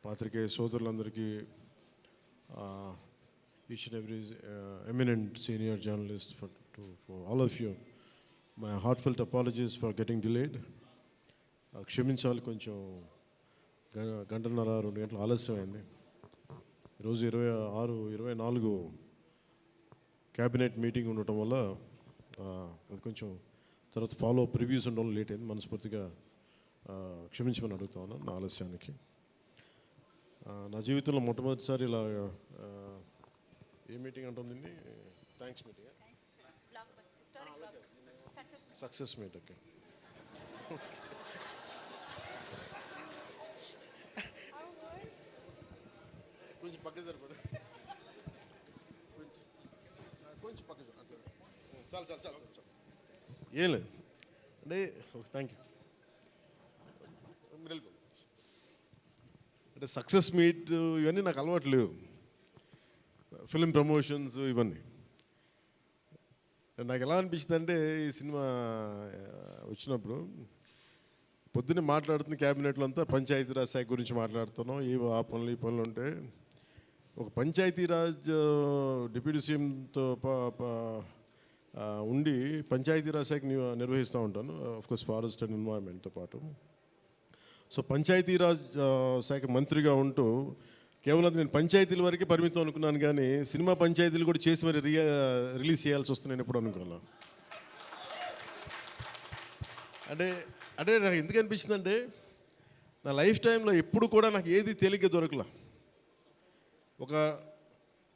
పాత్రికేయ సోదరులందరికీ each and every eminent senior journalist for all of you my heartfelt apologies for getting delayed. క్షమించాలి, కొంచెం గంటన్నర 2 గంటలు ఆలస్యమైంది. ఈరోజు 24 క్యాబినెట్ మీటింగ్ ఉండటం వల్ల అది కొంచెం తర్వాత ఫాలో అప్ రివ్యూస్ ఉండడం లేట్ అయింది. మనస్ఫూర్తిగా క్షమించమని అడుగుతా ఉన్నాను నా ఆలస్యానికి. నా జీవితంలో మొట్టమొదటిసారి ఇలా ఏ మీటింగ్ అంటుందండి? Thanks meeting, success meet. Okay, కొంచెం పక్క సరిపోదు, కొంచెం పక్క సార్, అట్లా చాలు చాలు చాలు చాలు, ఏం లేదు అంటే. Thank you. అంటే సక్సెస్ మీట్ ఇవన్నీ నాకు అలవాటు లేవు, ఫిల్మ్ ప్రమోషన్స్ ఇవన్నీ. నాకు ఎలా అనిపించింది అంటే, ఈ సినిమా వచ్చినప్పుడు పొద్దున్నే మాట్లాడుతున్న క్యాబినెట్లో అంతా పంచాయతీరాజ్ శాఖ గురించి మాట్లాడుతున్నాం. ఆ పనులు ఈ పనులు ఉంటే ఒక పంచాయతీరాజ్ డిప్యూటీ సీఎంతో ఉండి పంచాయతీరాజ్ శాఖ నిర్వహిస్తూ ఉంటాను, ఆఫ్కోర్స్ ఫారెస్ట్ అండ్ ఎన్వైరన్మెంట్తో పాటు. సో పంచాయతీరాజ్ శాఖ మంత్రిగా ఉంటూ కేవలం నేను పంచాయతీల వరకే పరిమితం అనుకున్నాను, కానీ సినిమా పంచాయతీలు కూడా చేసి మరి రిలీజ్ చేయాల్సి వస్తుంది నేను ఎప్పుడు అనుకోలే. అంటే అంటే నాకు ఎందుకు అనిపించిందంటే, నా లైఫ్ టైంలో ఎప్పుడు కూడా నాకు ఏది తేలిగ్గా దొరకలా. ఒక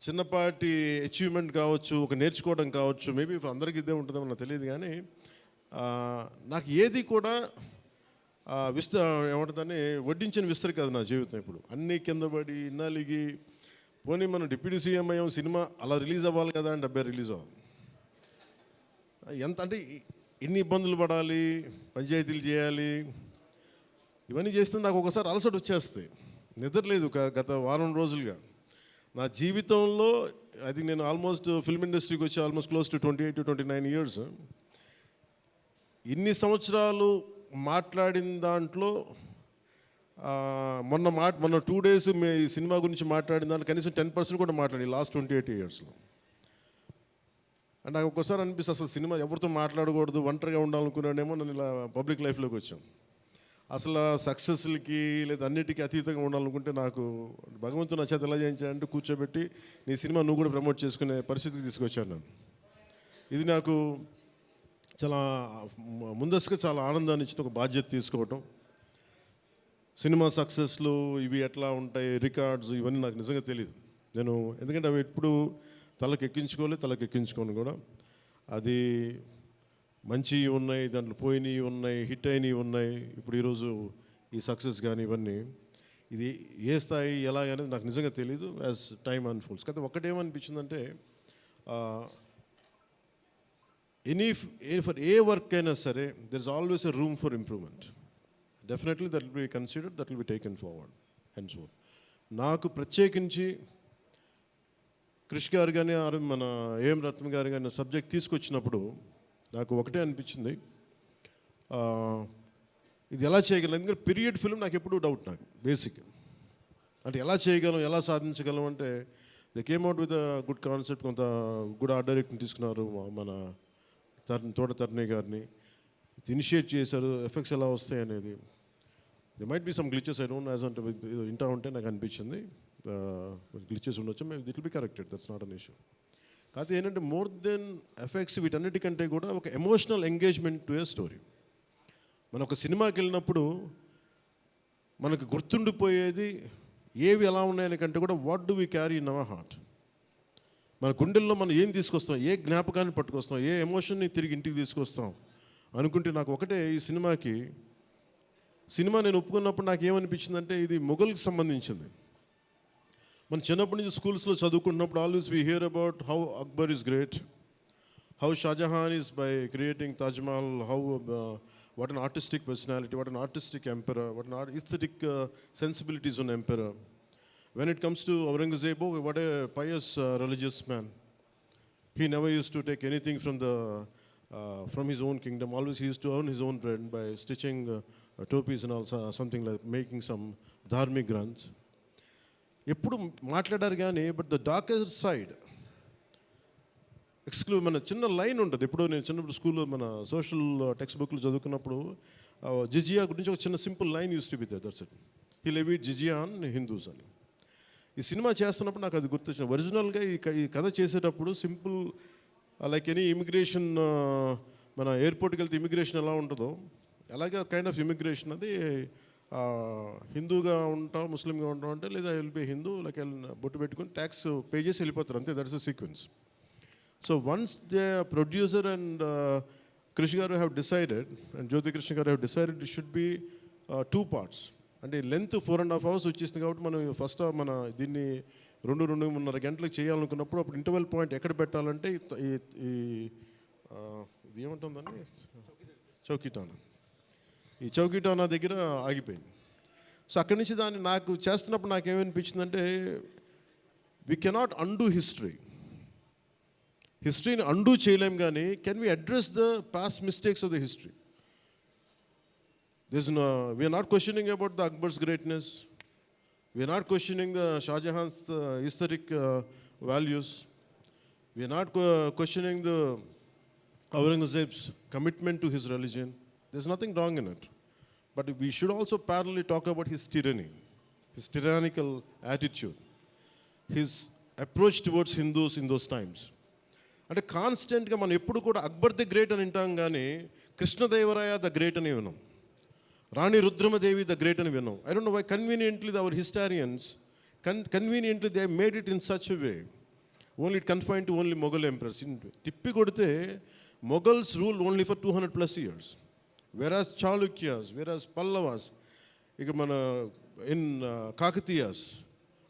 చిన్నపాటి అచీవ్మెంట్ కావచ్చు, ఒక నేర్చుకోవడం కావచ్చు, మేబీ అందరికీ ఇదే ఉంటుందేమో నాకు తెలియదు, కానీ నాకు ఏది కూడా ఏమంటుందని వడ్డించిన విస్తరి కాదు నా జీవితం. ఇప్పుడు అన్నీ కింద పడి ఇన్నాళ్ళకి పోనీ మనం డిప్యూటీ సీఎం అయ్యాం, సినిమా అలా రిలీజ్ అవ్వాలి కదా అని 70 రిలీజ్ అవ్వాలి. ఎంత అంటే ఎన్ని ఇబ్బందులు పడాలి, పంచాయతీలు చేయాలి, ఇవన్నీ చేస్తే నాకు ఒకసారి అలసట వచ్చేస్తాయి. నిద్రలేదు గత వారం రోజులుగా. నా జీవితంలో ఐ థింక్ నేను ఆల్మోస్ట్ ఫిల్మ్ ఇండస్ట్రీకి వచ్చి almost close to 28 to 29 years. ఇన్ని సంవత్సరాలు మాట్లాడిన దాంట్లో మొన్న 2 days ఈ సినిమా గురించి మాట్లాడిన దాంట్లో కనీసం 10% కూడా మాట్లాడి లాస్ట్ 28 yearsలో. అండ్ నాకు ఒక్కోసారి అనిపిస్తుంది, అసలు సినిమా ఎవరితో మాట్లాడకూడదు, ఒంటరిగా ఉండాలనుకున్నాడేమో. నన్ను ఇలా పబ్లిక్ లైఫ్లోకి వచ్చాను. అసలు సక్సెస్లకి లేదా అన్నిటికీ అతీతంగా ఉండాలనుకుంటే నాకు భగవంతుడు నా చేత ఎలా చేయించాడంటే, కూర్చోబెట్టి నీ సినిమా నువ్వు కూడా ప్రమోట్ చేసుకునే పరిస్థితికి తీసుకొచ్చాను నన్ను. ఇది నాకు చాలా ముందస్తుగా చాలా ఆనందాన్ని ఇచ్చింది, ఒక బాధ్యత తీసుకోవటం. సినిమా సక్సెస్లు ఇవి ఎట్లా ఉంటాయి, రికార్డ్స్ ఇవన్నీ నాకు నిజంగా తెలియదు. నేను ఎందుకంటే అవి ఎప్పుడు తలకెక్కించుకోను కూడా. అది మంచి ఉన్నాయి, దాంట్లో పోయినవి ఉన్నాయి, హిట్ అయినవి ఉన్నాయి. ఇప్పుడు ఈరోజు ఈ సక్సెస్ కానీ ఇవన్నీ ఇది ఏ స్థాయి ఎలా అనేది నాకు నిజంగా తెలీదు యాజ్ టైమ్ అన్ఫోల్డ్స్. కానీ ఒకటేమనిపించిందంటే, ఫర్ ఏ వర్క్ అయినా సరే there is always a room for improvement. Definitely that will be considered, that will be taken forward and so. నాకు ప్రత్యేకించి క్రిష్ గారు కానీ మన ఏఎం రత్న గారు కానీ సబ్జెక్ట్ తీసుకొచ్చినప్పుడు నాకు ఒకటే అనిపించింది, ఇది ఎలా చేయగలం. ఎందుకంటే పీరియడ్ ఫిల్మ్ నాకు ఎప్పుడూ డౌట్, నాకు బేసిక్ అంటే ఎలా చేయగలం, ఎలా సాధించగలం అంటే they came out with good concept. కొంత గుడ్ ఆర్ట్ డైరెక్ట్ని తీసుకున్నారు, మన తోట తరుణి గారిని ఇనిషియేట్ చేశారు. ఎఫెక్ట్స్ ఎలా వస్తాయి అనేది, they might be some glitches, I don't as అంటే వింటా ఉంటే నాకు అనిపించింది గ్లిచెస్ ఉండొచ్చు, మేము it will be corrected, that's not an issue. కాకపోతే ఏంటంటే మోర్ దెన్ ఎఫెక్ట్స్ వీటన్నిటికంటే కూడా ఒక emotional engagement to a story. మనం ఒక సినిమాకి వెళ్ళినప్పుడు మనకు గుర్తుండిపోయేది ఏవి ఎలా ఉన్నాయని కంటే కూడా what do we carry in our heart. మన గుండెల్లో మనం ఏం తీసుకొస్తాం, ఏ జ్ఞాపకాన్ని పట్టుకొస్తాం, ఏ ఎమోషన్ని తిరిగి ఇంటికి తీసుకొస్తాం అనుకుంటే, నాకు ఒకటే ఈ సినిమా నేను ఒప్పుకున్నప్పుడు నాకు ఏమనిపించిందంటే, ఇది మొఘల్కి సంబంధించింది. మన చిన్నప్పటి నుంచి స్కూల్స్లో చదువుకుంటున్నప్పుడు always we hear about how Akbar is great, how Shahjahan is by creating Taj Mahal, how what an artistic personality, what an artistic emperor, what an aesthetic sensibilities on emperor. When it comes to Aurangzeb, what a pious religious man. He never used to take anything from his own kingdom. Always he used to earn his own bread by stitching topis and also something like making some dharmic granths. ఎప్పుడు మాట్లాడారు కానీ but the darkest side మన చిన్న line ఉంటుంది. ఎప్పుడు నేను చిన్నప్పుడు స్కూల్లో మన సోషల్ టెక్స్ట్ బుక్లు చదువుకున్నప్పుడు జిజియా గురించి ఒక చిన్న simple line used to be there, that's it. He levied jizya on Hindus అని. ఈ సినిమా చేస్తున్నప్పుడు నాకు అది గుర్తొచ్చింది. ఒరిజినల్గా ఈ కథ చేసేటప్పుడు సింపుల్ లైక్ ఎనీ ఇమిగ్రేషన్, మన ఎయిర్పోర్ట్కి వెళ్తే ఇమిగ్రేషన్ ఎలా ఉంటుందో అలాగే కైండ్ ఆఫ్ ఇమిగ్రేషన్ అది. హిందూగా ఉంటాం, ముస్లింగా ఉంటాం అంటే, లేదా వెళ్ళిపోయి హిందూ లైక్ బొట్టు పెట్టుకుని ట్యాక్స్ పే చేసి వెళ్ళిపోతారు అంతే. That's the sequence. So once the producer and కృషి గారు హ్యావ్ డిసైడెడ్ అండ్ జ్యోతి కృష్ణ గారు have decided it should be 2 parts. అంటే లెంత్ 4.5 hours వచ్చేసింది కాబట్టి మనం ఫస్ట్ మన దీన్ని 2-2.5 గంటలకు చేయాలనుకున్నప్పుడు అప్పుడు ఇంటర్వెల్ పాయింట్ ఎక్కడ పెట్టాలంటే ఇది ఏమంటుందండి, చౌకీటానా. ఈ చౌకీటానా దగ్గర ఆగిపోయింది. సో అక్కడి నుంచి దాన్ని నాకు చేస్తున్నప్పుడు నాకేమనిపించిందంటే వీ కెనాట్ అండూ హిస్టరీని అండూ చేయలేం, కానీ can we address the past mistakes of the history. We are not questioning about the Akbar's greatness. We are not questioning the Shah Jahan's aesthetic values. We are not questioning the Aurangzeb's commitment to his religion. There's nothing wrong in it. But we should also parallelly talk about his tyranny, his tyrannical attitude, his approach towards Hindus in those times. అంటే కాన్స్టెంట్గా మనం ఎప్పుడు కూడా Akbar the great అని వింటాం, కానీ Krishnadevaraya the great అని విన్నాం, రాణి రుద్రమదేవి ద గ్రేట్ అని విన్నాం. I don't know why conveniently our historians conveniently they made it in such way only it confine to only Mughal empress. తిప్పి కొడితే Mughals rule only for 200+ years, whereas Chalukyas, whereas Pallavas, ఇక మన ఇన్ కాకతీయాస్,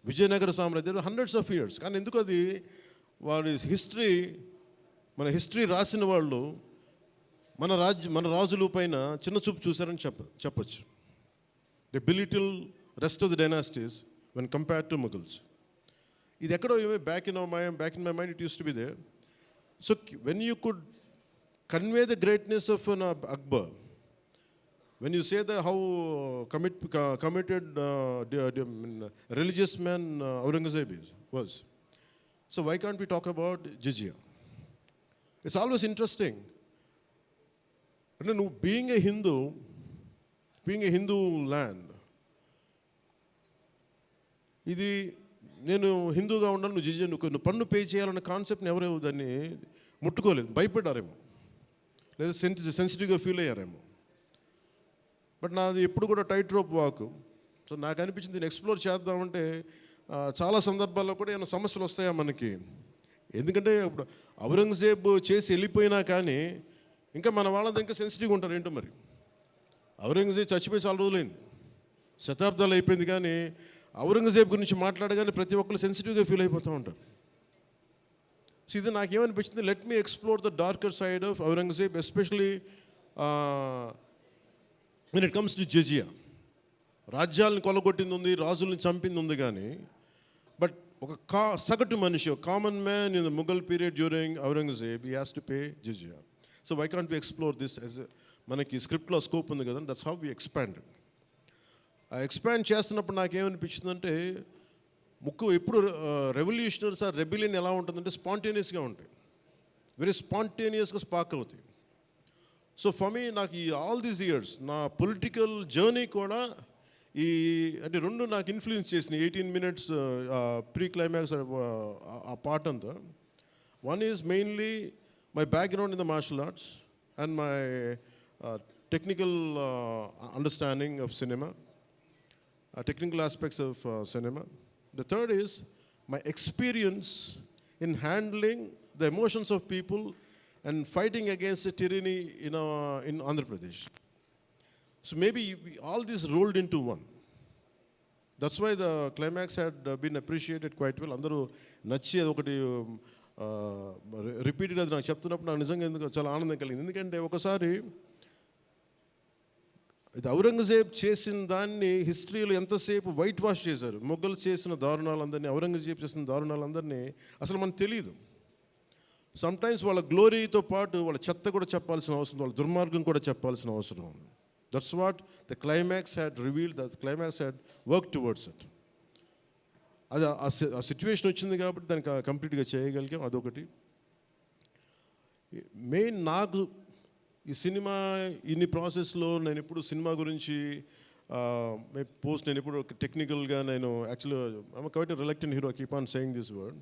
విజయనగర సామ్రాజ్యం hundreds of years. కానీ ఎందుకు అది వాడి హిస్టరీ, మన హిస్టరీ రాసిన వాళ్ళు మన రాజుల పైన చిన్న చూపు చూశారని చెప్పచ్చు. The belittle rest of the dynasties when compared to Mughals. ఇది ఎక్కడో back in my mind it use to be there. So when you could convey the greatness of an Akbar, when you say that how committed religious man Aurangzeb was, so why can't we talk about jizya? It's always interesting. And being a Hindu land, ఇది నేను హిందూగా ఉండాలి, నువ్వు జిజియా నువ్వు పన్ను pay చేయాలన్న కాన్సెప్ట్ని ఎవరు దాన్ని ముట్టుకోలేదు, భయపడ్డారేమో, లేదా సెన్సిటివ్గా ఫీల్ అయ్యారేమో. బట్ నాది ఎప్పుడు కూడా టైట్ రోప్ వాక్. సో నాకు అనిపించింది దీన్ని ఎక్స్ప్లోర్ చేద్దామంటే చాలా సందర్భాల్లో కూడా ఏమైనా సమస్యలు వస్తాయా మనకి. ఎందుకంటే ఇప్పుడు ఔరంగజేబ్ చేసి వెళ్ళిపోయినా కానీ ఇంకా మన వాళ్ళంతా ఇంకా సెన్సిటివ్గా ఉంటారు ఏంటో మరి. ఔరంగజేబ్ చచ్చిపోయి చాలా రోజులైంది, శతాబ్దాలు అయిపోయింది, కానీ ఔరంగజేబ్ గురించి మాట్లాడగానే ప్రతి ఒక్కరు సెన్సిటివ్గా ఫీల్ అయిపోతూ ఉంటారు. సో ఇది నాకేమనిపించింది, let me explore the darker side of Aurangzeb, especially when it comes to jizya. రాజ్యాలను కొలగొట్టింది ఉంది, రాజుల్ని చంపింది ఉంది, కానీ బట్ ఒక సగటు మనిషి, ఒక common man in the Mughal period during Aurangzeb, he has to pay jizya. So why can't we explore this as మనకి స్క్రిప్ట్లో స్కోప్ ఉంది కదా, దట్స్ హౌ వి ఎక్స్పాండెడ్. ఆ ఎక్స్పాండ్ చేస్తున్నప్పుడు నాకేమనిపించిందంటే ఎప్పుడు రెవల్యూషనరీస్ ఆ రెబిలియన్ ఎలా ఉంటుందంటే స్పాంటేనియస్గా ఉంటాయి, వెరీ స్పాంటేనియస్గా స్పార్క్ అవుతాయి. సో ఫర్ మీ నాకు ఈ ఆల్ దీస్ ఇయర్స్ నా పొలిటికల్ జర్నీ కూడా అంటే రెండు నాకు ఇన్ఫ్లుయెన్స్ చేసినాయి. 18 minutes ప్రీ క్లైమాక్స్ ఆ పార్ట్ అంతా. One is mainly my background in the martial arts and my technical understanding of cinema, technical aspects of cinema. The third is my experience in handling the emotions of people and fighting against the tyranny in Andhra Pradesh. So maybe all this rolled into one. That's why the climax had been appreciated quite well. Andaru nachi adokati repeated adi naaku cheptunnappudu naaku nijanga enduko chaala aanandam kalindi. Endukante okasari ఇది ఔరంగజేబ్ చేసిన దాన్ని హిస్టరీలో ఎంతసేపు white wash చేశారు. మొఘల్ చేసిన దారుణాలందరినీ, ఔరంగజేబ్ చేసిన దారుణాలందరినీ అసలు మనకు తెలియదు. సమ్టైమ్స్ వాళ్ళ గ్లోరీతో పాటు వాళ్ళ చెత్త కూడా చెప్పాల్సిన అవసరం, వాళ్ళ దుర్మార్గం కూడా చెప్పాల్సిన అవసరం ఉంది. That's what the climax had revealed, the climax had work towards it. అది ఆ సిచ్యువేషన్ వచ్చింది కాబట్టి దానికి కంప్లీట్గా చేయగలిగాం. అదొకటి. మెయిన్ నాకు ఈ సినిమా ఇన్ని ప్రాసెస్లో నేను ఎప్పుడు సినిమా గురించి నేను ఎప్పుడు టెక్నికల్గా నేను యాక్చువల్గా I'm quite reluctant hero, keep on saying this word.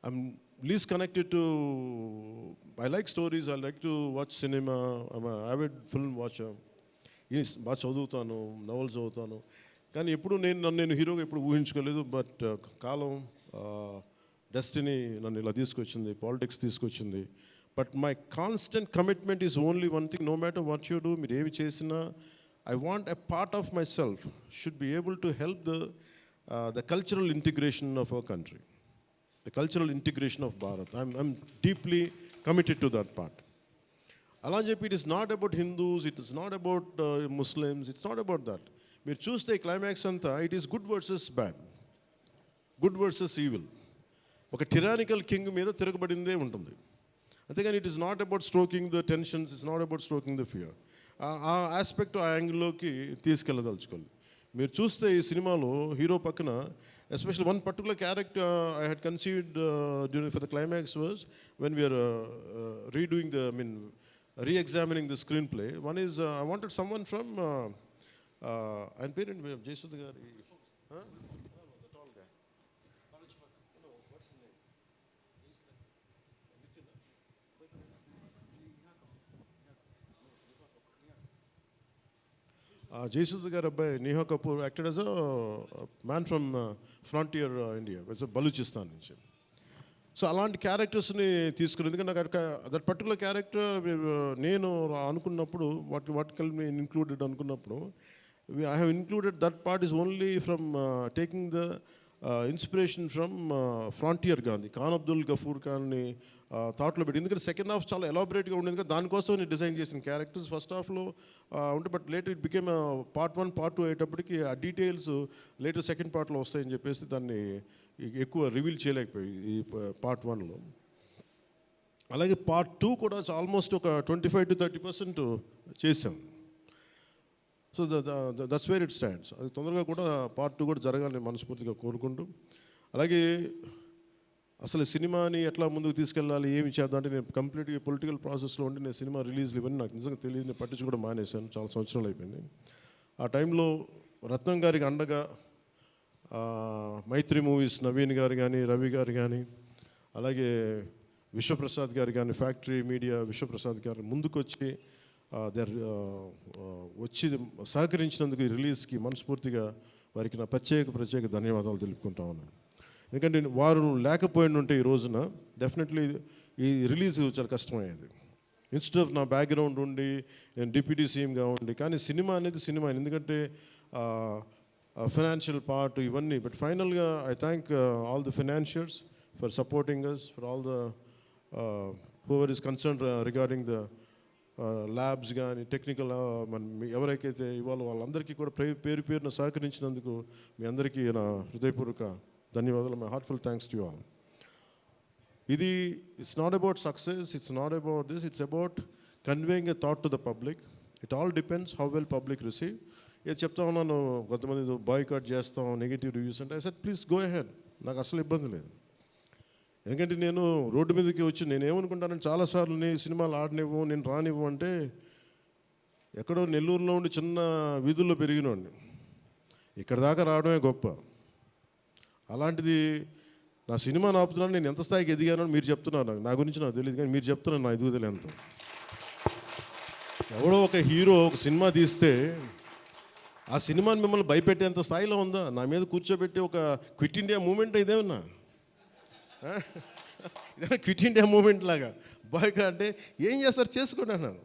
I'm least connected to, I like stories, I like to watch cinema, I'm avid film watcher. బాగా చదువుతాను, నవల్స్ చదువుతాను, కానీ ఎప్పుడు నేను హీరోగా ఎప్పుడు ఊహించుకోలేదు. బట్ కాలం, డెస్టినీ నన్ను ఇలా తీసుకొచ్చింది, పాలిటిక్స్ తీసుకొచ్చింది. But my constant commitment is only one thing, no matter what you do, మీరు ఏమి చేసినా I want a part of my self should be able to help the cultural integration of our country, the cultural integration of Bharat. I'm deeply committed to that part. అలా అని చెప్పి it is not about Hindus, it is not about Muslims, it's not about that. మీరు చూస్తే climax అంతా it is good versus bad, good versus evil. ఒక tyrannical king మీద తిరగబడిందే ఉంటుంది. అంతేగాని it is not about stroking the tensions, it's not about stroking the fear. ఆ aspect, ఆ యాంగిల్లోకి తీసుకెళ్ళదలుచుకోవాలి. మీరు చూస్తే ఈ సినిమాలో హీరో పక్కన especially one particular character I had conceived during for the climax was when we are redoing re-examining the screenplay. One is I wanted someone from ఆయన పేరేంటి జయసుధ గారి, the tall guy, జయసుధ గారి అబ్బాయి Nihar Kapoor acted as a man from frontier India, Balochistan నుంచి. So అలాంటి క్యారెక్టర్స్ని తీసుకుని, ఎందుకంటే నాకు దట్ పర్టికులర్ క్యారెక్టర్ నేను అనుకున్నప్పుడు వాట్ కెన్ బి ఇన్క్లూడెడ్ అనుకున్నప్పుడు I have included that part is only from taking the inspiration from frontier Gandhi, Khan Abdul Gaffar ఖాన్ని థాట్లో పెట్టి. ఎందుకంటే సెకండ్ హాఫ్ చాలా ఎలాబరేట్గా ఉండేది కదా, దానికోసం నేను డిజైన్ చేసిన క్యారెక్టర్స్ ఫస్ట్ హాఫ్లో ఉంటే, but later it became part 1 part 2 అయ్యేటప్పటికి ఆ డీటెయిల్స్ లేటర్ సెకండ్ పార్ట్లో వస్తాయని చెప్పేసి దాన్ని ఎక్కువ రివీల్ చేయలేకపోయి ఈ పార్ట్ 1లో. అలాగే పార్ట్ 2 కూడా ఆల్మోస్ట్ ఒక 25 to 30% చేసాం. So that's where it stands. అది తొందరగా కూడా పార్ట్ 2 కూడా జరగాలని మనస్ఫూర్తిగా కోరుకుంటూ, అలాగే అసలు సినిమాని ఎట్లా ముందుకు తీసుకెళ్ళాలి, ఏమి చేద్దాం అంటే నేను కంప్లీట్గా పొలిటికల్ ప్రాసెస్లో ఉండి నేను సినిమా రిలీజ్లు ఇవన్నీ నాకు నిజంగా తెలియదు, నేను పట్టించుకోవడం మానేశాను, చాలా సంవత్సరాలు అయిపోయింది. ఆ టైంలో రత్నం గారికి అండగా మైత్రి మూవీస్ నవీన్ గారు కానీ, రవి గారు కానీ, అలాగే విశ్వప్రసాద్ గారు కానీ, ఫ్యాక్టరీ మీడియా విశ్వప్రసాద్ గారు ముందుకు వచ్చి వచ్చి సహకరించినందుకు ఈ రిలీజ్కి మనస్ఫూర్తిగా వారికి నా ప్రత్యేక ధన్యవాదాలు తెలుపుకుంటా ఉన్నాను. ఎందుకంటే వారు లేకపోయిన ఉంటే ఈ రోజున డెఫినెట్లీ ఈ రిలీజ్ చాలా కష్టమయ్యేది. ఇన్స్టెడ్ ఆఫ్ నా బ్యాక్గ్రౌండ్ ఉండి నేను డిప్యూటీ సీఎంగా ఉండి, కానీ సినిమా అనేది సినిమా, ఎందుకంటే ఫైనాన్షియల్ పార్ట్ ఇవన్నీ. బట్ ఫైనల్గా I thank all the financiers for supporting us, for all the whoever is concern regarding the labs కానీ టెక్నికల్ ఎవరికైతే ఇవాళ వాళ్ళందరికీ కూడా పేరున సహకరించినందుకు మీ అందరికీ నా హృదయపూర్వక ధన్యవాదాలు. My heartful thanks to you all. ఇది it's not about success, it's not about this, it's about conveying a thought to the public. It all depends how well public receive. ఏది చెప్తా ఉన్నాను, కొంతమంది బాయ్కాట్ చేస్తాం, నెగిటివ్ రివ్యూస్ అంటే, I said please go ahead, నాకు అసలు ఇబ్బంది లేదు. ఎందుకంటే నేను రోడ్డు మీదకి వచ్చి నేను ఏమనుకుంటానంటే చాలాసార్లు నీ సినిమాలు ఆడనివ్వు, నేను రానివ్వు అంటే, ఎక్కడో నెల్లూరులో ఉండి చిన్న వీధుల్లో పెరిగినోడిని, ఇక్కడ దాకా రావడమే గొప్ప. అలాంటిది నా సినిమాని ఆపుతున్నాను, నేను ఎంత స్థాయికి ఎదిగానో మీరు చెప్తున్నారు. నా గురించి నాకు తెలియదు, కానీ మీరు చెప్తున్నారు నా ఎదుగుదల ఎంత. ఎవడో ఒక హీరో ఒక సినిమా తీస్తే ఆ సినిమాని మిమ్మల్ని భయపెట్టేంత స్థాయిలో ఉందా? నా మీద కూర్చోబెట్టి ఒక క్విట్ ఇండియా మూమెంట్ ఇదేమన్నా, ఇదే క్విట్ ఇండియా మూమెంట్ లాగా బాయ్గా అంటే ఏం చేస్తారు, చేసుకోండి అన్నాను.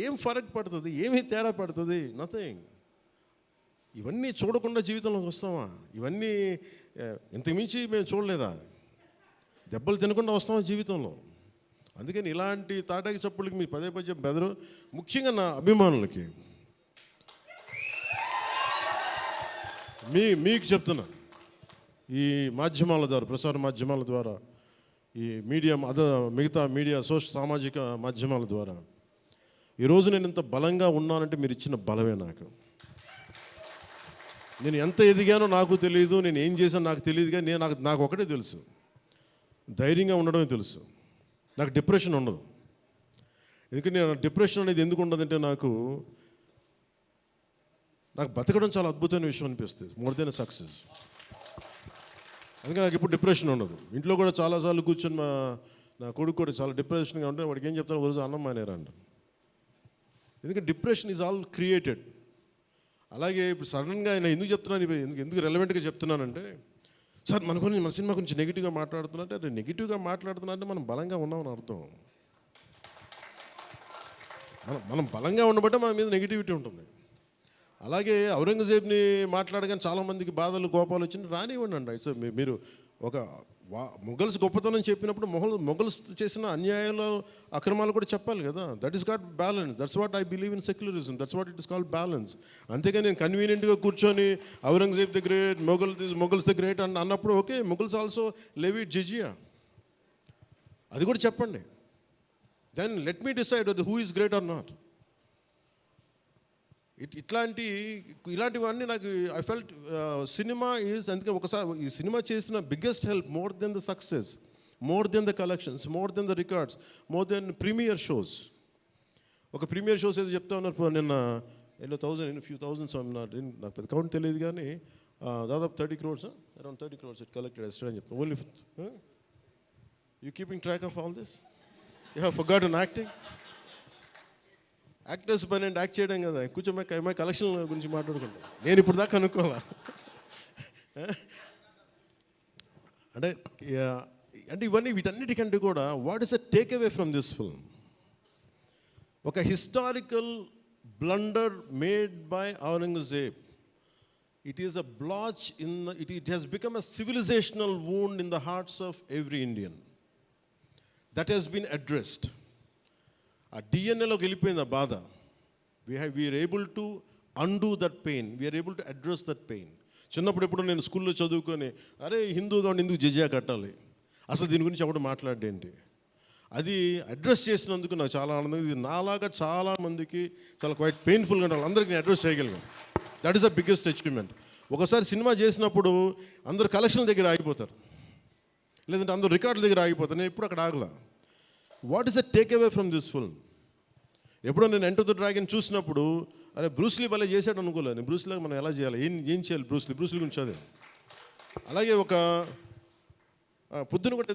ఏం ఫరక్ పడుతుంది, ఏమీ తేడా పడుతుంది? నథింగ్. ఇవన్నీ చూడకుండా జీవితంలోకి వస్తామా? ఇవన్నీ ఇంతకుమించి మేము చూడలేదా? దెబ్బలు తినకుండా వస్తామా జీవితంలో? అందుకని ఇలాంటి తాటాకి చప్పుళ్ళకి మీరు పదే బెదరు. ముఖ్యంగా నా అభిమానులకి మీకు చెప్తున్నా, ఈ మాధ్యమాల ద్వారా, ప్రసార మాధ్యమాల ద్వారా, ఈ మీడియా మిగతా మీడియా సామాజిక మాధ్యమాల ద్వారా ఈరోజు నేను ఇంత బలంగా ఉన్నానంటే మీరు ఇచ్చిన బలమే నాకు. నేను ఎంత ఎదిగానో నాకు తెలియదు, నేను ఏం చేశానో నాకు తెలియదు, కానీ నాకు ఒకటే తెలుసు, ధైర్యంగా ఉండడమే తెలుసు. నాకు డిప్రెషన్ ఉండదు. ఎందుకంటే నేను డిప్రెషన్ అనేది ఎందుకు ఉండదంటే నాకు బతకడం చాలా అద్భుతమైన విషయం అనిపిస్తుంది, మోర్ దెన్ సక్సెస్. అందుకే నాకు ఇప్పుడు డిప్రెషన్ ఉండదు. ఇంట్లో కూడా చాలాసార్లు కూర్చొని నా కొడుకు కూడా చాలా డిప్రెషన్గా ఉంటే వాడికి ఏం చెప్తాను, రోజు అన్నం మానేరంట. ఎందుకంటే డిప్రెషన్ ఈజ్ ఆల్ క్రియేటెడ్. అలాగే ఇప్పుడు సడన్గా ఆయన ఎందుకు చెప్తున్నాను, ఎందుకు రెలవెంట్గా చెప్తున్నానంటే, సార్ మన సినిమా గురించి నెగిటివ్గా మాట్లాడుతున్నట్టే, అదే నెగిటివ్గా మాట్లాడుతున్నట్టే మనం బలంగా ఉన్నామని అర్థం. మనం బలంగా ఉండబట్టే మన మీద నెగిటివిటీ ఉంటుంది. అలాగే ఔరంగజేబ్ని మాట్లాడగానే చాలామందికి బాధలు కోపాలు వచ్చింది, రానివ్వండి అండి. సో మీరు ఒక మొఘల్స్ గొప్పతనం చెప్పినప్పుడు మొఘల్స్ చేసిన అన్యాయాలు అక్రమాలు కూడా చెప్పాలి కదా. That is got balance. That's what I believe in secularism. That's what it is called balance. అంతేగాని నేను కన్వీనియంట్గా కూర్చొని Aurangzeb the great, Mughals the great అన్నప్పుడు okay, Mughals also levied jizya, అది కూడా చెప్పండి. Then let me decide who is great or not. ఇలాంటివన్నీ నాకు ఐ ఫెల్ట్ సినిమా ఈజ్, అందుకే ఒకసారి ఈ సినిమా చేసిన biggest help, more than the success, more than the collections, more than the records, more than premiere shows. ఒక premiere shows ఏదో చెప్తా ఉన్నారు నిన్న, ఫ్యూ థౌజండ్స్, నాకు పెద్ద కౌంట్ తెలియదు కానీ దాదాపు 30 crores, around 30 crores it collected yesterday అని చెప్తాను. Only you keeping track of all this? You have forgotten acting. Actors పని అంటే యాక్ట్ చేయడం కదా, కూర్చోమై కలెక్షన్ గురించి మాట్లాడుకుంటాం. నేను ఇప్పుడు దాకా అనుకోవాలా అంటే ఇవన్నీ వీటన్నిటికంటే కూడా what is a takeaway from this film? ఒక historical blunder made by Aurangzeb. It is a blotch it has become a civilizational wound in the hearts of every Indian. That has been addressed. ఆ డిఎన్ఏలోకి వెళ్ళిపోయింది ఆ బాధ. We are able to undo that pain, we are able to address that pain. చిన్నప్పుడు ఎప్పుడు నేను స్కూల్లో చదువుకొని, అరే హిందూగా ఉండి ఎందుకు జిజియా కట్టాలి, అసలు దీని గురించి ఎవడు మాట్లాడేంటి, అది అడ్రస్ చేసినందుకు నాకు చాలా ఆనందం. ఇది నాలాగా చాలామందికి చాలా క్వైట్ పెయిన్ఫుల్గా ఉండాలి, అందరికీ నేను అడ్రస్ చేయగలిగాను. That is the biggest achievement. ఒకసారి సినిమా చేసినప్పుడు అందరు కలెక్షన్ల దగ్గర ఆగిపోతారు, లేదంటే అందరు రికార్డుల దగ్గర ఆగిపోతారు. నేను ఎప్పుడు అక్కడ ఆగలా. What is the takeaway from this film? ఎప్పుడో నేను ఎంటర్ ద డ్రాగన్ చూసినప్పుడు, అరే బ్రూస్లీ భలే చేశాడు అనుకోలేదు. బ్రూస్లీగా మనం ఎలా చేయాలి, ఏం చేయాలి, బ్రూస్లీ గురించి చదివాను. అలాగే ఒక పొద్దున కూడా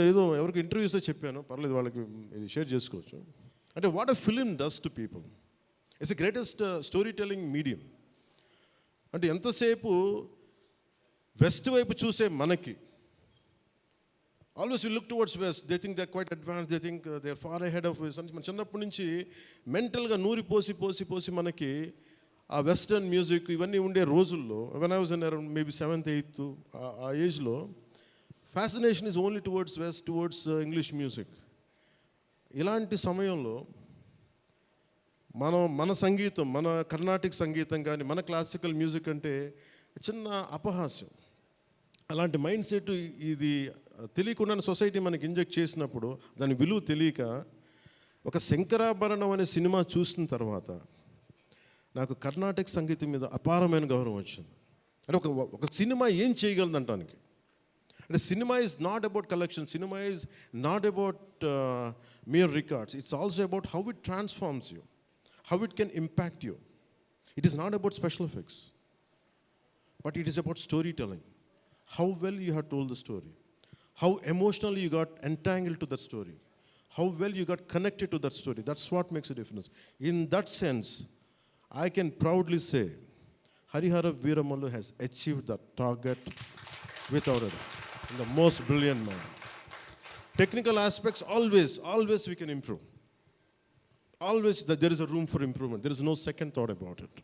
ఏదో ఎవరికి ఇంటర్వ్యూస్లో చెప్పాను, పర్లేదు వాళ్ళకి ఇది షేర్ చేసుకోవచ్చు. అంటే what a film does to people. It's the greatest story telling medium. అంటే ఎంతసేపు వెస్ట్ వైపు చూసే మనకి, always we look towards west, they think they are quite advance, they think they are far ahead of west. అంటే మన చిన్నప్పటి నుంచి మెంటల్గా నూరి పోసి మనకి ఆ వెస్టర్న్ మ్యూజిక్ ఇవన్నీ ఉండే రోజుల్లో, when I was in around maybe 7th 8th ఆ ఏజ్లో, fascination is only towards west, towards English music. ఇలాంటి సమయంలో మన సంగీతం, మన కర్ణాటిక్ సంగీతం కానీ మన క్లాసికల్ మ్యూజిక్ అంటే చిన్న అపహాస్యం. అలాంటి మైండ్ సెట్ ఇది తెలియకుండా సొసైటీ మనకి ఇంజెక్ట్ చేసినప్పుడు, దాని విలువ తెలియక, ఒక శంకరాభరణం అనే సినిమా చూసిన తర్వాత నాకు కర్ణాటక సంగీతం మీద అపారమైన గౌరవం వచ్చింది. అంటే ఒక సినిమా ఏం చేయగలదంటానికి. అంటే cinema is not about collection, cinema is not about mere records. It's also about how it transforms you, how it can impact you. It is not about special effects, but it is about storytelling. How well you have told the story, how emotionally you got entangled to that story, how well you got connected to that story. That's what makes a difference. In that sense, I can proudly say Harihara Veeramallu has achieved that target without a doubt. The most brilliant man. Technical aspects, always we can improve. Always there is a room for improvement. There is no second thought about it.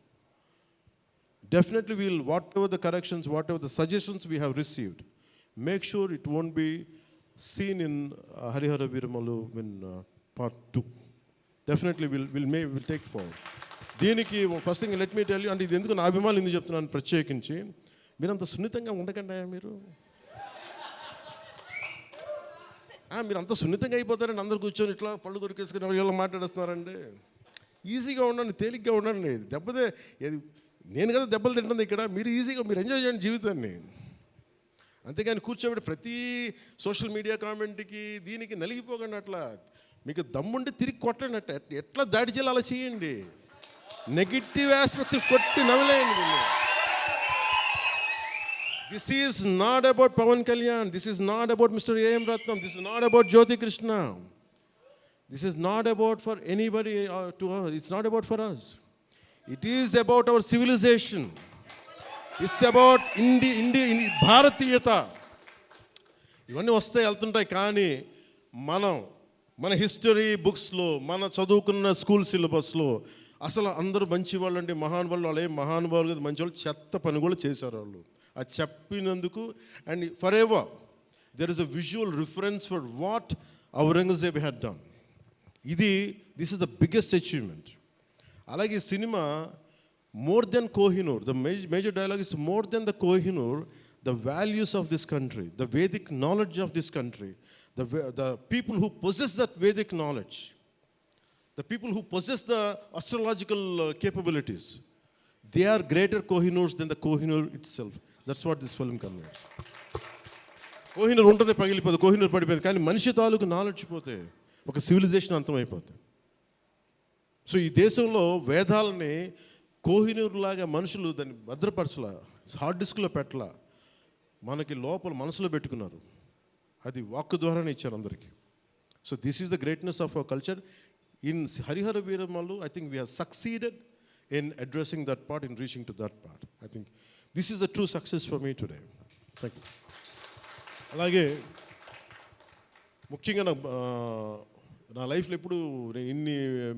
Definitely we'll, whatever the corrections, whatever the suggestions we have received, make sure it won't be seen in Harihara Veeramallu in part 2. Definitely we'll take forward. దీనికి first thing let me tell you, అంటే ఇది ఎందుకు నా అభిమానులు ఎందుకు చెప్తున్నాను ప్రత్యేకించి, మీరు అంత సున్నితంగా ఉండకండి. మీరు అంత సున్నితంగా అయిపోతారండి, అందరు కూర్చొని ఇట్లా పళ్ళు కొరికేసుకుని ఇలా మాట్లాడేస్తున్నారండి. ఈజీగా ఉండండి, తేలిగ్గా ఉండండి. దెబ్బతే నేను కదా దెబ్బలు తింటుంది ఇక్కడ, మీరు ఈజీగా మీరు ఎంజాయ్ చేయండి జీవితాన్ని. అంతేగాని కూర్చోబెట్టి ప్రతి సోషల్ మీడియా కామెంట్కి దీనికి నలిగిపోకండి. అట్లా మీకు దమ్ముండి తిరిగి కొట్టండి. ఎట్లా దాడి చేయాలి అలా చేయండి. నెగిటివ్ ఆస్పెక్ట్స్ కొట్టి నవ్వలేయండి. This is not about Pawan Kalyan, this is not about mister A M Ratnam, this is not about Jyothi Krishna, this is not about for anybody to us, it's not about for us, it is about our civilization, it's about Bharatiyata. ఇవన్నీ వస్తాయి వెళ్తుంటాయి, కానీ మన history బుక్స్లో, మన చదువుకున్న school సిలబస్లో అసలు అందరూ మంచి వాళ్ళు అంటే మహానుభావులు, వాళ్ళు ఏం మహానుభావులు కదా, మంచి వాళ్ళు చెత్త పని కూడా చేశారు వాళ్ళు. అది చెప్పినందుకు and for ever there is a visual reference for what Aurangzeb had done. This is the biggest achievement. అలాగే ఈ cinema more than Kohinoor, the major dialogue is more than the Kohinoor, the values of this country, the Vedic knowledge of this country, the people who possess that Vedic knowledge, the people who possess the astrological capabilities, they are greater Kohinoors than the Kohinoor itself. That's what this film conveys. Kohinoor ఉంటుంది పగిలిపోతుంది, Kohinoor పడిపోతుంది, కానీ మనిషి తాలూకు knowledge పోతే ఒక civilisation అంతమైపోతుంది. So ఈ దేశంలో వేదాలని కోహినూర్ లాగా మనుషులు దాన్ని భద్రపరచలా, హార్డ్ డిస్క్లో పెట్టలా, మనకి లోపల మనసులో పెట్టుకున్నారు. అది వాక్ ద్వారానే ఇచ్చారు అందరికీ. So this is the greatness of our culture. In Harihara Veeramallu I think we have succeeded in addressing that part, in reaching to that part. I think this is the true success for me today. Thank you. అలాగే ముఖ్యంగా నా లైఫ్లో ఎప్పుడు నేను ఇన్ని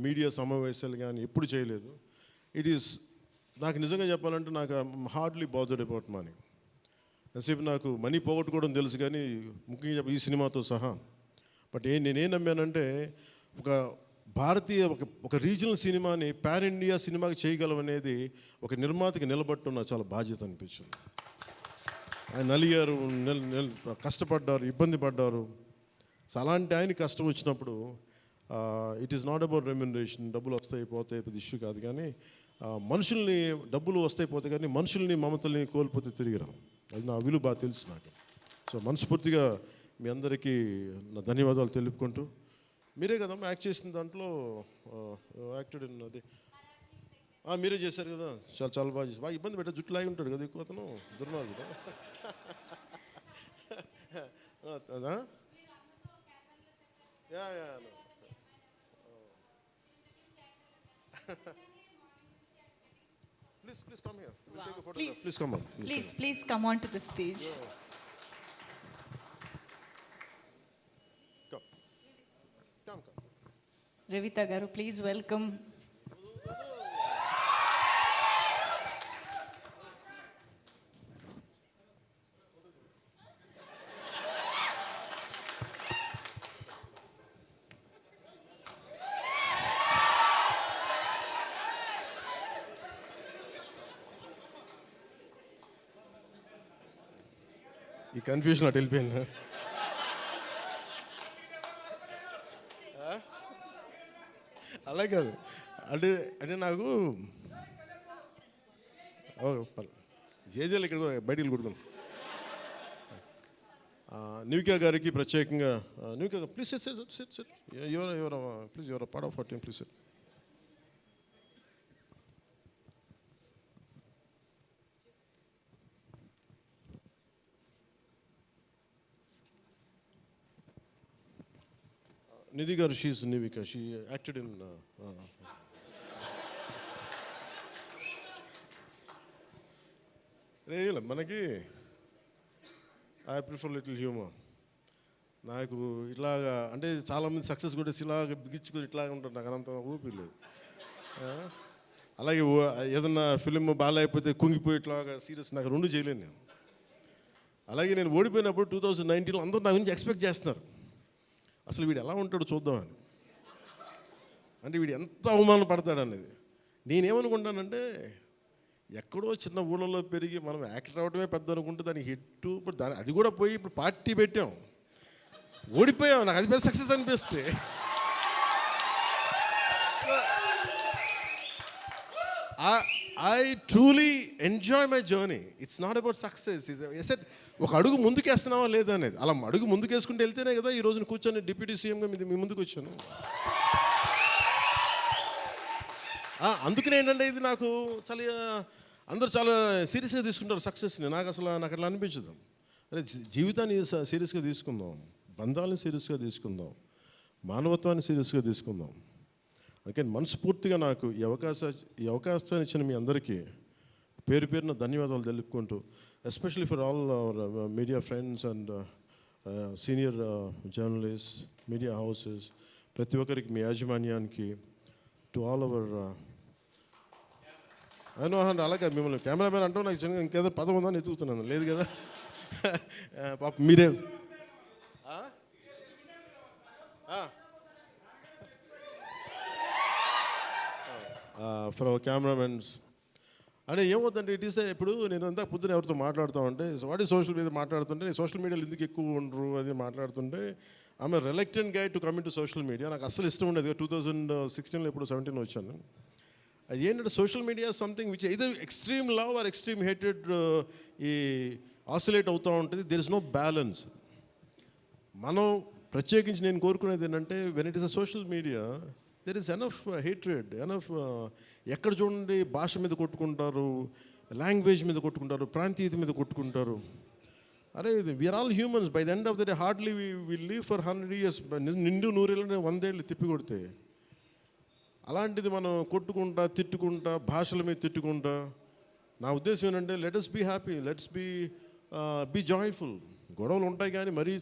media సమావేశాలు కానీ ఎప్పుడు చేయలేదు. నాకు నిజంగా చెప్పాలంటే నాకు హార్డ్లీ బాదర్డ్ అబౌట్ మనీ. ఎంతసేపు నాకు మనీ పోగొట్టుకోవడం తెలుసు, కానీ ముఖ్యంగా ఈ సినిమాతో సహా. బట్ నేనేం నమ్మానంటే ఒక భారతీయ ఒక రీజనల్ సినిమాని పాన్ ఇండియా సినిమాకి చేయగలం అనేది ఒక నిర్మాతకి నిలబట్టున్న చాలా బాధ్యత అనిపించింది. ఆయన నలిగారు, కష్టపడ్డారు, ఇబ్బంది పడ్డారు. సో అలాంటి ఆయన కష్టం వచ్చినప్పుడు it is not about remuneration, డబ్బులు వస్తాయి పోతాయి, పెద్ద ఇష్యూ కాదు. కానీ మనుషుల్ని, డబ్బులు వస్తాయి పోతాయి, కానీ మనుషుల్ని, మమతల్ని కోల్పోతే తిరిగి రాం. అది నా విలువ బాగా తెలుసు నాకు. సో మనస్ఫూర్తిగా మీ అందరికీ నా ధన్యవాదాలు తెలుపుకుంటూ, మీరే కదమ్మా యాక్ట్ చేసిన దాంట్లో యాక్టెడ్ అది మీరే చేశారు కదా, చాలా చాలా బాగా చేసి, బాగా ఇబ్బంది పెట్టా, జుట్టు లాగి ఉంటాడు కదా ఎక్కువ అతను, దుర్మార్గుడు. అదా Please come here. We'll take a photograph. Please come on. Please come on to the stage. Come. Revita garu, please welcome. ఈ కన్ఫ్యూజన్ అటు వెళ్ళిపోయింది. అలా కాదు అంటే నాకు జేజేలు ఇక్కడ బయటికి కొడుకున్నాను. న్యూకియా గారికి ప్రత్యేకంగా, న్యూకియా please sit please your part of our team, please sit. Nidhi గారు, షీఈ్ నివిక, షీ యాక్టెడ్ ఇన్ మనకి ఐ ప్రిఫర్ లిటిల్ హ్యూమర్. నాకు ఇట్లాగా అంటే చాలామంది సక్సెస్ కూడా ఇలాగ బిగించుకొని ఇట్లాగా ఉంటారు, నాకు అంత ఊపి లేదు. అలాగే ఏదన్నా ఫిలిం బాగాలేకపోతే కుంగిపోయి ఇట్లాగా సీరియస్, నాకు రెండు చేయలేను నేను. అలాగే నేను ఓడిపోయినప్పుడు 2019లో అందరూ నా గురించి ఎక్స్పెక్ట్ చేస్తున్నారు, అసలు వీడు ఎలా ఉంటాడో చూద్దామని, అంటే వీడు ఎంత అవమానం పడతాడు అనేది. నేనేమనుకుంటానంటే ఎక్కడో చిన్న ఊళ్ళలో పెరిగి మనం యాక్టర్ అవడమే పెద్ద అనుకుంటే దానికి హిట్, ఇప్పుడు అది కూడా పోయి ఇప్పుడు పార్టీ పెట్టాం, ఓడిపోయాం, నాకు అది పెద్ద సక్సెస్ అనిపిస్తే. I truly enjoy my journey. It's not about success. Asset ఒక అడుగు ముందుకేస్తున్నావా లేదా అనేది. అలా అడుగు ముందుకేసుకుంటూ వెళ్తేనే కదా ఈ రోజున కూర్చొని డిప్యూటీ సీఎంగా మీ ముందుకు వచ్చాను. అందుకనే ఏంటంటే ఇది నాకు చాలా అందరూ చాలా సీరియస్గా తీసుకుంటారు సక్సెస్ని. నాకు అట్లా అనిపించదు. అరే జీవితాన్ని సీరియస్గా తీసుకుందాం, బంధాలను సీరియస్గా తీసుకుందాం, మానవత్వాన్ని సీరియస్గా తీసుకుందాం. అందుకే మనస్ఫూర్తిగా నాకు ఈ అవకాశాన్ని ఇచ్చిన మీ అందరికీ పేరు పేరున ధన్యవాదాలు తెలుపుకుంటూ, especially for all our media friends and senior journalist, media houses, ప్రతి ఒక్కరికి మీ యాజమాన్యానికి, టు ఆల్ అవర్ అయినో అలాగే మిమ్మల్ని కెమెరామెన్ అంటూ నాకు చిన్న ఇంకేదో పదం ఉందని ఎత్తుకుతున్నాను. లేదు కదా పాప మీరే ఫర్ అవర్ కెమెరామెన్స్. అంటే ఏమవుతుందంటే ఇట్ ఈస్ ఇప్పుడు నేను అంతా పొద్దున ఎవరితో మాట్లాడుతామంటే వాట్ ఈ సోషల్ మీడియా మాట్లాడుతుంటే నేను సోషల్ మీడియాలో ఎందుకు ఎక్కువ ఉండరు అది మాట్లాడుతుంటే ఆమె reluctant guy to coming to social media. నాకు అస్సలు ఇష్టం ఉండేది. 2016లో ఇప్పుడు 17 వచ్చాను. అది ఏంటంటే social media something which either extreme love or extreme hated ఈ ఆసిలేట్ అవుతూ ఉంటుంది. There is no balance. మనం ప్రత్యేకించి నేను కోరుకునేది ఏంటంటే when it is a social media there is enough hatred, enough ఎక్కడ చూడండి భాష మీద కొట్టుకుంటారు, లాంగ్వేజ్ మీద కొట్టుకుంటారు, ప్రాంతీయత మీద కొట్టుకుంటారు. అరే we are all humans. By the end of the day hardly we live for 100 years. నిండు 100 ఏళ్ళని 100 ఏళ్ళు తిప్పి కొడితే అలాంటిది మనం కొట్టుకుంటా తిట్టుకుంటా భాషల మీద తిట్టుకుంటా. నా ఉద్దేశం ఏంటంటే let us be happy, let's be joyful. గొడవలు ఉంటాయి కానీ మరీ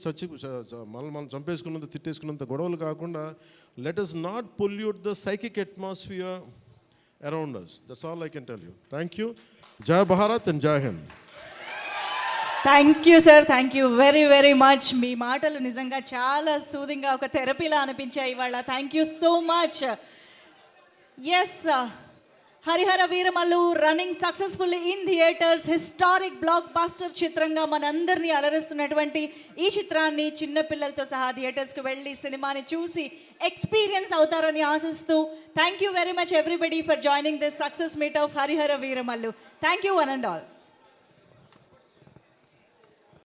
మనం చంపేసుకున్నంత తిట్టేసుకున్నంత గొడవలు కాకుండా let us not pollute the psychic atmosphere around us. That's all I can tell you. Thank you. జై భారత్ అండ్ జై Hind. Thank you sir, thank you very very much. మీ మాటలు నిజంగా చాలా సూదింగ్గా ఒక థెరపీలా అనిపించాయి ఇవాళ. Thank you so much. Yes, Harihara Veeramallu running successfully in theatres. Historic black buster చిత్రంగా మనందరినీ అలరిస్తున్నటువంటి ఈ చిత్రాన్ని చిన్నపిల్లలతో సహా థియేటర్స్కి వెళ్ళి సినిమాని చూసి ఎక్స్పీరియన్స్ అవుతారని ఆశిస్తూ thank you very much everybody for joining this success meet of Harihara Veeramallu. Thank you one and all.